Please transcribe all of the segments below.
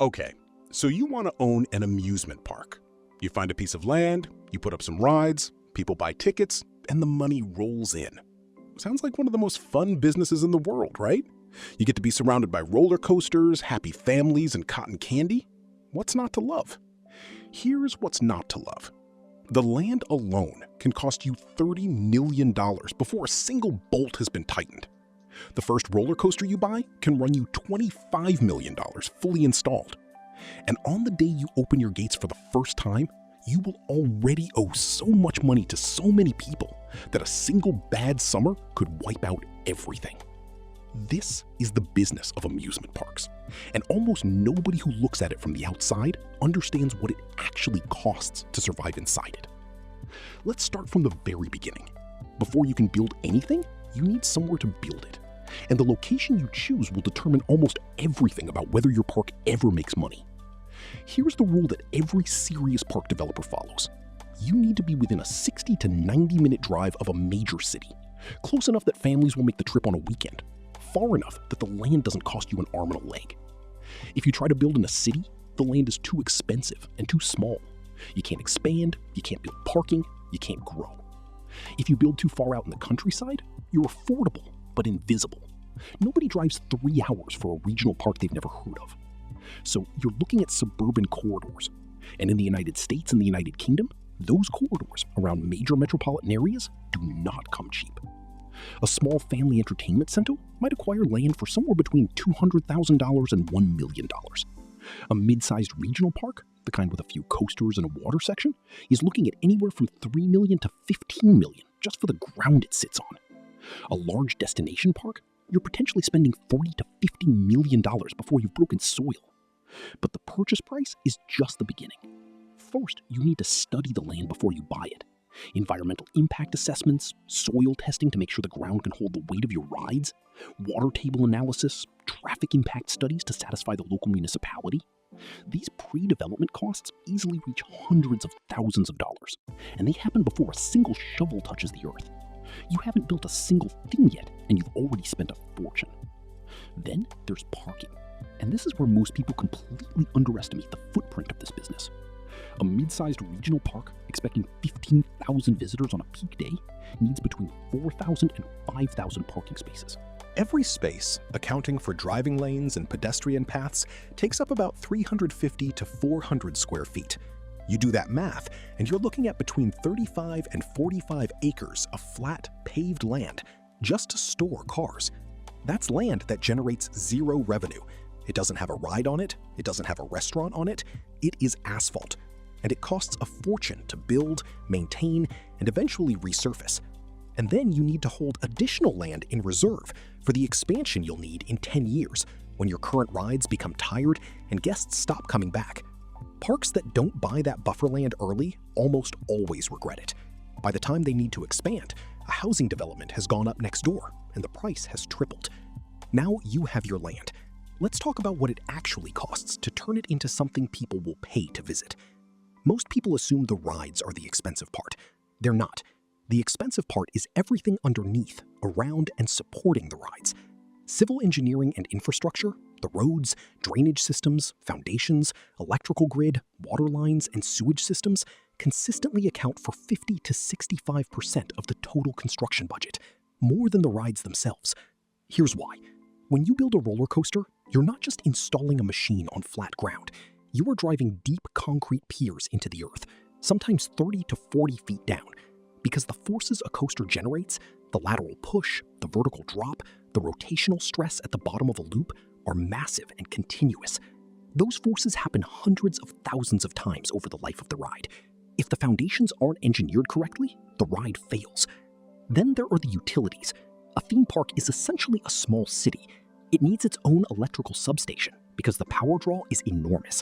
Okay, so you want to own an amusement park. You find a piece of land, you put up some rides, people buy tickets, and the money rolls in. Sounds like one of the most fun businesses in the world, right? You get to be surrounded by roller coasters, happy families, and cotton candy. What's not to love? Here's what's not to love. The land alone can cost you $30 million before a single bolt has been tightened. The first roller coaster you buy can run you $25 million fully installed. And on the day you open your gates for the first time, you will already owe so much money to so many people that a single bad summer could wipe out everything. This is the business of amusement parks, and almost nobody who looks at it from the outside understands what it actually costs to survive inside it. Let's start from the very beginning. Before you can build anything, you need somewhere to build it. And the location you choose will determine almost everything about whether your park ever makes money. Here's the rule that every serious park developer follows. You need to be within a 60 to 90-minute drive of a major city, close enough that families will make the trip on a weekend, far enough that the land doesn't cost you an arm and a leg. If you try to build in a city, the land is too expensive and too small. You can't expand, you can't build parking, you can't grow. If you build too far out in the countryside, you're affordable but invisible. Nobody drives 3 hours for a regional park they've never heard of. So you're looking at suburban corridors. And in the United States and the United Kingdom, those corridors around major metropolitan areas do not come cheap. A small family entertainment center might acquire land for somewhere between $200,000 and $1 million. A mid-sized regional park, the kind with a few coasters and a water section, is looking at anywhere from $3 million to $15 million just for the ground it sits on. A large destination park, you're potentially spending $40 to $50 million before you've broken soil. But the purchase price is just the beginning. First, you need to study the land before you buy it. Environmental impact assessments, soil testing to make sure the ground can hold the weight of your rides, water table analysis, traffic impact studies to satisfy the local municipality. These pre-development costs easily reach hundreds of thousands of dollars, and they happen before a single shovel touches the earth. You haven't built a single thing yet, and you've already spent a fortune. Then there's parking, and this is where most people completely underestimate the footprint of this business. A mid-sized regional park expecting 15,000 visitors on a peak day needs between 4,000 and 5,000 parking spaces. Every space, accounting for driving lanes and pedestrian paths, takes up about 350 to 400 square feet. You do that math, and you're looking at between 35 and 45 acres of flat, paved land just to store cars. That's land that generates zero revenue. It doesn't have a ride on it, it doesn't have a restaurant on it, it is asphalt. And it costs a fortune to build, maintain, and eventually resurface. And then you need to hold additional land in reserve for the expansion you'll need in 10 years, when your current rides become tired and guests stop coming back. Parks that don't buy that buffer land early almost always regret it. By the time they need to expand, a housing development has gone up next door, and the price has tripled. Now you have your land. Let's talk about what it actually costs to turn it into something people will pay to visit. Most people assume the rides are the expensive part. They're not. The expensive part is everything underneath, around, and supporting the rides. Civil engineering and infrastructure, the roads, drainage systems, foundations, electrical grid, water lines, and sewage systems consistently account for 50 to 65% of the total construction budget, more than the rides themselves. Here's why. When you build a roller coaster, you're not just installing a machine on flat ground. You are driving deep concrete piers into the earth, sometimes 30 to 40 feet down. Because the forces a coaster generates, the lateral push, the vertical drop, the rotational stress at the bottom of a loop, are massive and continuous. Those forces happen hundreds of thousands of times over the life of the ride. If the foundations aren't engineered correctly, the ride fails. Then there are the utilities. A theme park is essentially a small city. It needs its own electrical substation because the power draw is enormous.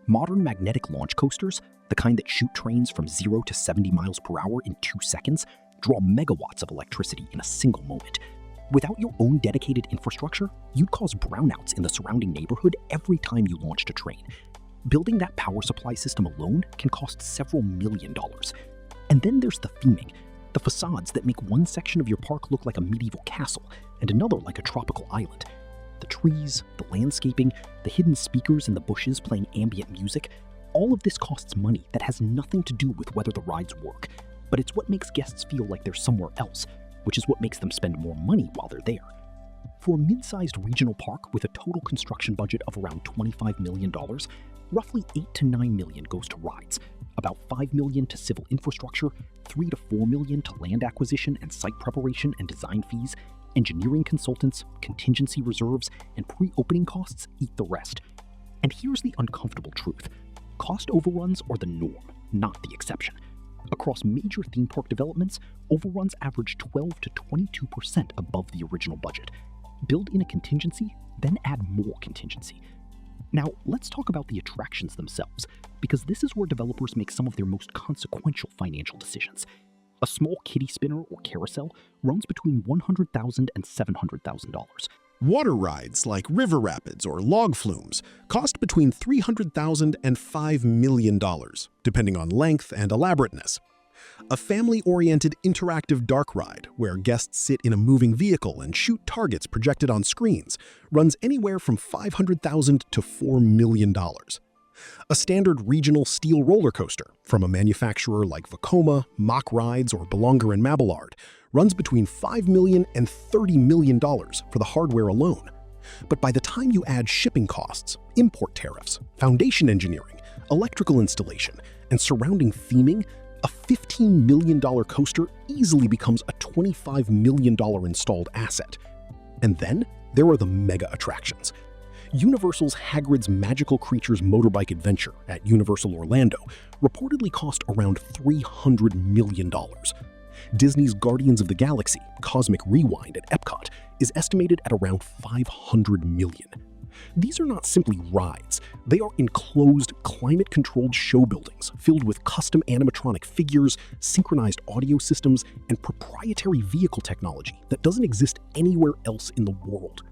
Modern magnetic launch coasters, the kind that shoot trains from 0 to 70 miles per hour in 2 seconds, draw megawatts of electricity in a single moment. Without your own dedicated infrastructure, you'd cause brownouts in the surrounding neighborhood every time you launched a train. Building that power supply system alone can cost several $million. And then there's the theming, the facades that make one section of your park look like a medieval castle and another like a tropical island. The trees, the landscaping, the hidden speakers in the bushes playing ambient music, all of this costs money that has nothing to do with whether the rides work, but it's what makes guests feel like they're somewhere else, which is what makes them spend more money while they're there. For a mid-sized regional park with a total construction budget of around $25 million, roughly $8 to $9 million goes to rides, about $5 million to civil infrastructure, $3 to $4 million to land acquisition and site preparation and design fees, engineering consultants, contingency reserves, and pre-opening costs eat the rest. And here's the uncomfortable truth. Cost overruns are the norm, not the exception. Across major theme park developments, overruns average 12 to 22% above the original budget. Build in a contingency, then add more contingency. Now, let's talk about the attractions themselves, because this is where developers make some of their most consequential financial decisions. A small kiddie spinner or carousel runs between $100,000 and $700,000. Water rides like river rapids or log flumes cost between $300,000 and $5 million, depending on length and elaborateness. A family-oriented interactive dark ride, where guests sit in a moving vehicle and shoot targets projected on screens, runs anywhere from $500,000 to $4 million. A standard regional steel roller coaster from a manufacturer like Vekoma, Mock Rides, or Belongor and Mabillard runs between $5 million and $30 million for the hardware alone. But by the time you add shipping costs, import tariffs, foundation engineering, electrical installation, and surrounding theming, a $15 million coaster easily becomes a $25 million installed asset. And then there are the mega attractions. Universal's Hagrid's Magical Creatures Motorbike Adventure at Universal Orlando reportedly cost around $300 million. Disney's Guardians of the Galaxy Cosmic Rewind at Epcot is estimated at around $500 million. These are not simply rides. They are enclosed, climate-controlled show buildings filled with custom animatronic figures, synchronized audio systems, and proprietary vehicle technology that doesn't exist anywhere else in the world.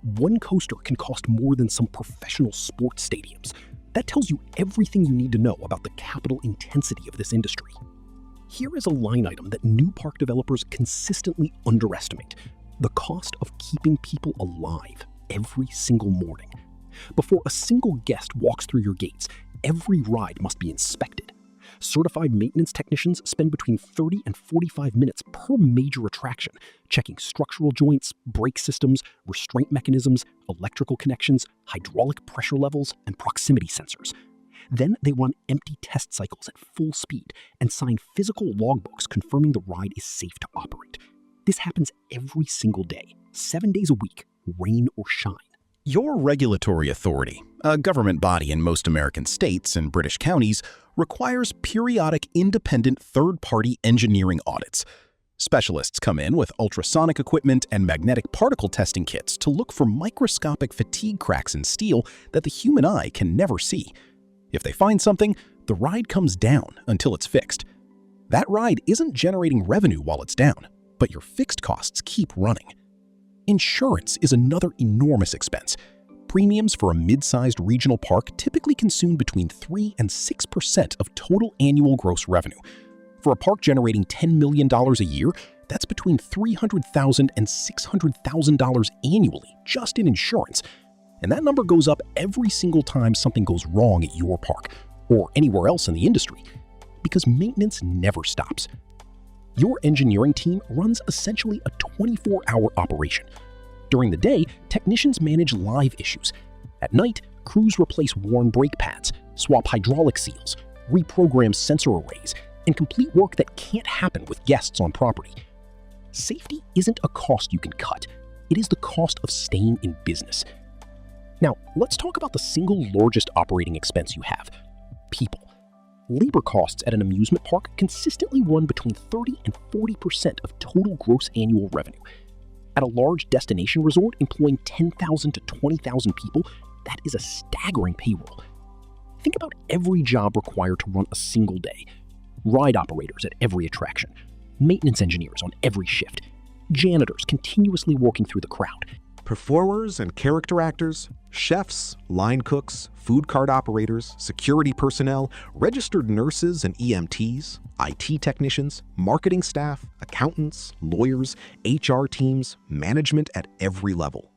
One coaster can cost more than some professional sports stadiums. That tells you everything you need to know about the capital intensity of this industry. Here is a line item that new park developers consistently underestimate: the cost of keeping people alive every single morning. Before a single guest walks through your gates, every ride must be inspected. Certified maintenance technicians spend between 30 and 45 minutes per major attraction, checking structural joints, brake systems, restraint mechanisms, electrical connections, hydraulic pressure levels, and proximity sensors. Then they run empty test cycles at full speed and sign physical logbooks confirming the ride is safe to operate. This happens every single day, 7 days a week, rain or shine. Your regulatory authority, a government body in most American states and British counties, requires periodic independent third-party engineering audits. Specialists come in with ultrasonic equipment and magnetic particle testing kits to look for microscopic fatigue cracks in steel that the human eye can never see. If they find something, the ride comes down until it's fixed. That ride isn't generating revenue while it's down, but your fixed costs keep running. Insurance is another enormous expense. Premiums for a mid-sized regional park typically consume between 3 and 6% of total annual gross revenue. For a park generating $10 million a year, that's between $300,000 and $600,000 annually just in insurance. And that number goes up every single time something goes wrong at your park, or anywhere else in the industry, because maintenance never stops. Your engineering team runs essentially a 24-hour operation. During the day, technicians manage live issues. At night, crews replace worn brake pads, swap hydraulic seals, reprogram sensor arrays, and complete work that can't happen with guests on property. Safety isn't a cost you can cut. It is the cost of staying in business. Now, let's talk about the single largest operating expense you have: people. Labor costs at an amusement park consistently run between 30 and 40% of total gross annual revenue. At a large destination resort employing 10,000 to 20,000 people, that is a staggering payroll. Think about every job required to run a single day. Ride operators at every attraction, maintenance engineers on every shift, janitors continuously working through the crowd, performers and character actors, chefs, line cooks, food cart operators, security personnel, registered nurses and EMTs, IT technicians, marketing staff, accountants, lawyers, HR teams, management at every level.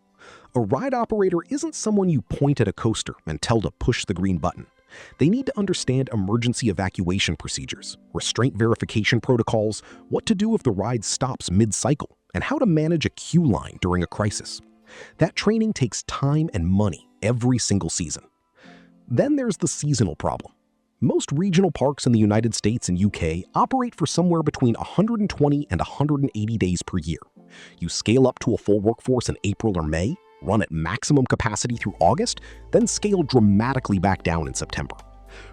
A ride operator isn't someone you point at a coaster and tell to push the green button. They need to understand emergency evacuation procedures, restraint verification protocols, what to do if the ride stops mid-cycle, and how to manage a queue line during a crisis. That training takes time and money every single season. Then there's the seasonal problem. Most regional parks in the United States and UK operate for somewhere between 120 and 180 days per year. You scale up to a full workforce in April or May, run at maximum capacity through August, then scale dramatically back down in September.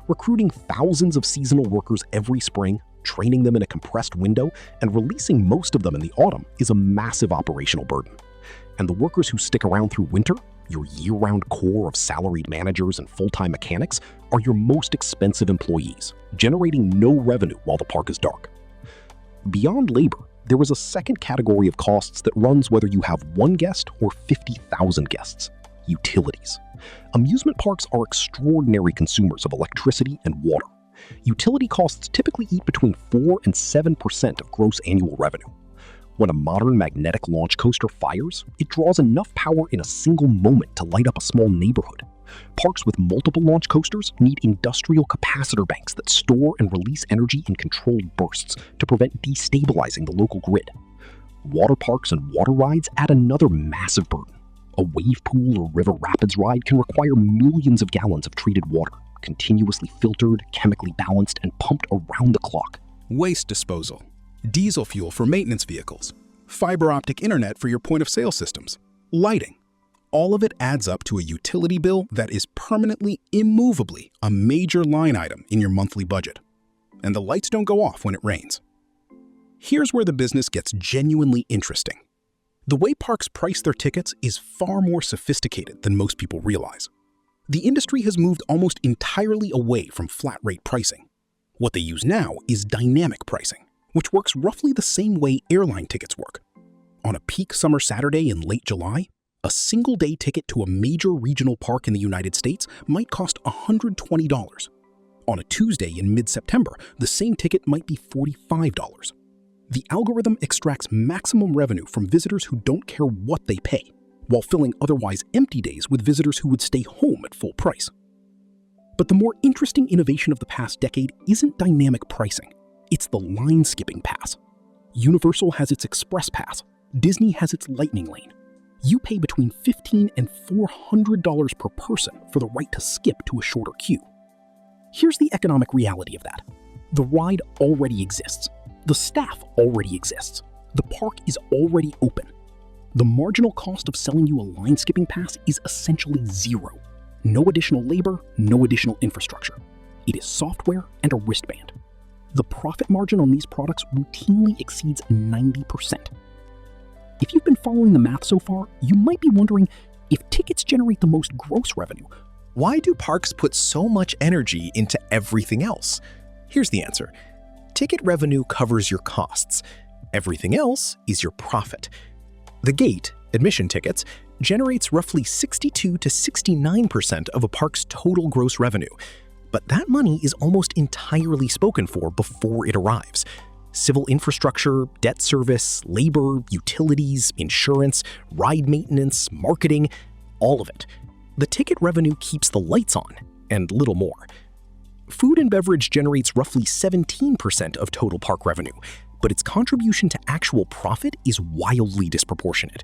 Recruiting thousands of seasonal workers every spring, training them in a compressed window, and releasing most of them in the autumn is a massive operational burden. And the workers who stick around through winter, your year-round core of salaried managers and full-time mechanics, are your most expensive employees, generating no revenue while the park is dark. Beyond labor, there is a second category of costs that runs whether you have one guest or 50,000 guests: utilities. Amusement parks are extraordinary consumers of electricity and water. Utility costs typically eat between 4 and 7% of gross annual revenue. When a modern magnetic launch coaster fires, it draws enough power in a single moment to light up a small neighborhood. Parks with multiple launch coasters need industrial capacitor banks that store and release energy in controlled bursts to prevent destabilizing the local grid. Water parks and water rides add another massive burden. A wave pool or river rapids ride can require millions of gallons of treated water, continuously filtered, chemically balanced, and pumped around the clock. Waste disposal, diesel fuel for maintenance vehicles, fiber optic internet for your point-of-sale systems, lighting. All of it adds up to a utility bill that is permanently, immovably a major line item in your monthly budget. And the lights don't go off when it rains. Here's where the business gets genuinely interesting. The way parks price their tickets is far more sophisticated than most people realize. The industry has moved almost entirely away from flat-rate pricing. What they use now is dynamic pricing, which works roughly the same way airline tickets work. On a peak summer Saturday in late July, a single-day ticket to a major regional park in the United States might cost $120. On a Tuesday in mid-September, the same ticket might be $45. The algorithm extracts maximum revenue from visitors who don't care what they pay, while filling otherwise empty days with visitors who would stay home at full price. But the more interesting innovation of the past decade isn't dynamic pricing. It's the line-skipping pass. Universal has its Express Pass. Disney has its Lightning Lane. You pay between $15 and $400 per person for the right to skip to a shorter queue. Here's the economic reality of that. The ride already exists. The staff already exists. The park is already open. The marginal cost of selling you a line-skipping pass is essentially zero. No additional labor, no additional infrastructure. It is software and a wristband. The profit margin on these products routinely exceeds 90%. If you've been following the math so far, you might be wondering, if tickets generate the most gross revenue, Why do parks put so much energy into everything else? Here's the answer. Ticket revenue covers your costs. Everything else is your profit. The gate, admission tickets, generates roughly 62 to 69% of a park's total gross revenue. But that money is almost entirely spoken for before it arrives. Civil infrastructure, debt service, labor, utilities, insurance, ride maintenance, marketing, all of it. The ticket revenue keeps the lights on, and little more. Food and beverage generates roughly 17% of total park revenue, but its contribution to actual profit is wildly disproportionate.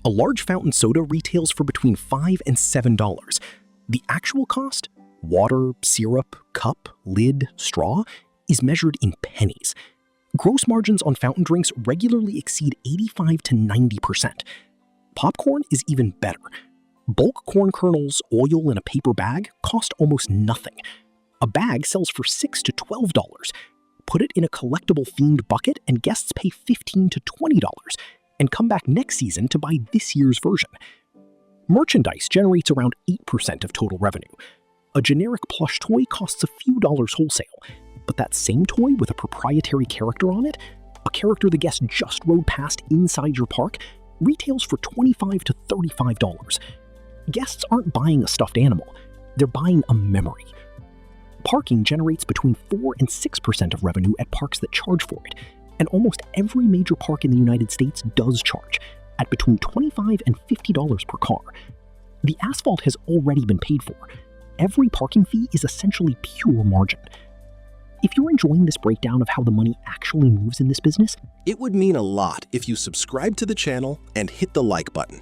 A large fountain soda retails for between $5 and $7. The actual cost, water, syrup, cup, lid, straw, is measured in pennies. Gross margins on fountain drinks regularly exceed 85 to 90%. Popcorn is even better. Bulk corn kernels, oil in a paper bag cost almost nothing. A bag sells for $6 to $12. Put it in a collectible themed bucket and guests pay $15 to $20 and come back next season to buy this year's version. Merchandise generates around 8% of total revenue. A generic plush toy costs a few dollars wholesale, but that same toy with a proprietary character on it, a character the guest just rode past inside your park, retails for $25 to $35. Guests aren't buying a stuffed animal, they're buying a memory. Parking generates between 4 and 6% of revenue at parks that charge for it, and almost every major park in the United States does charge. at between $25 and $50 per car. The asphalt has already been paid for. Every parking fee is essentially pure margin. If you're enjoying this breakdown of how the money actually moves in this business, It would mean a lot if you subscribe to the channel and hit the like button.